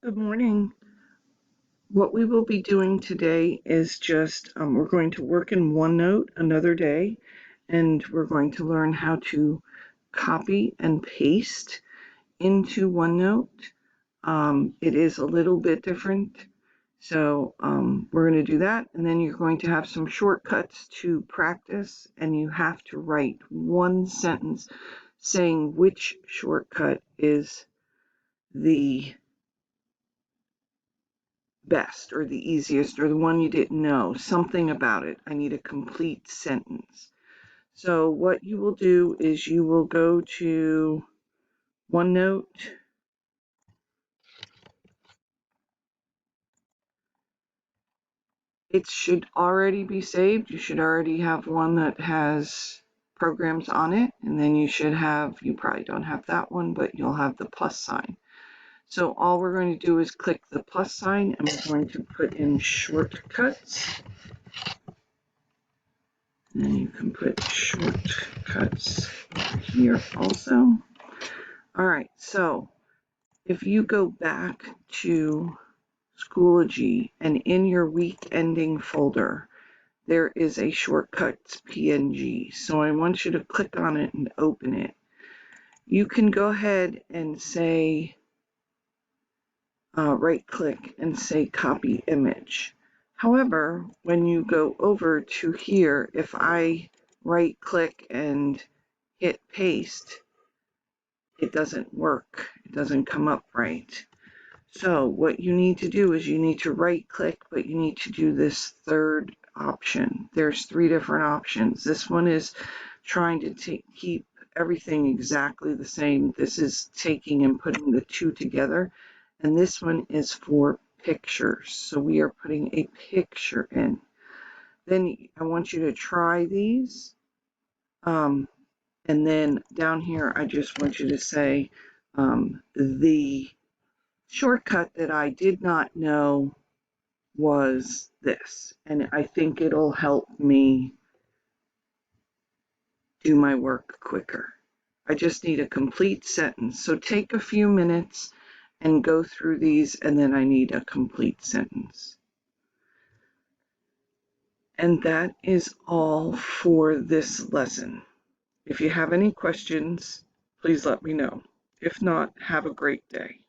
Good morning. What we will be doing today is just, we're going to work in OneNote another day, and we're going to learn how to copy and paste into OneNote. It is a little bit different, so we're going to do that, and then you're going to have some shortcuts to practice, and you have to write one sentence saying which shortcut is the best or the easiest or the one you didn't know, something about it. I need a complete sentence. So what you will do is you will go to OneNote. It should already be saved. You should already have one that has programs on it, and then you probably don't have that one, but you'll have the plus sign. So all we're going to do is click the plus sign, and we're going to put in shortcuts. And you can put shortcuts here also. All right, so if you go back to Schoology and in your week ending folder, there is a shortcuts PNG. So I want you to click on it and open it. You can go ahead and say, right click and say copy image. However, when you go over to here, if I right click and hit paste, it doesn't work. It doesn't come up right. So what you need to do is you need to right click, but you need to do this third option. There's three different options. This one is trying to keep everything exactly the same. This is taking and putting the two together. And this one is for pictures. So we are putting a picture in. Then I want you to try these. And then down here, I just want you to say the shortcut that I did not know was this. And I think it'll help me do my work quicker. I just need a complete sentence. So take a few minutes and go through these, and then I need a complete sentence. And that is all for this lesson. If you have any questions, please let me know. If not, have a great day.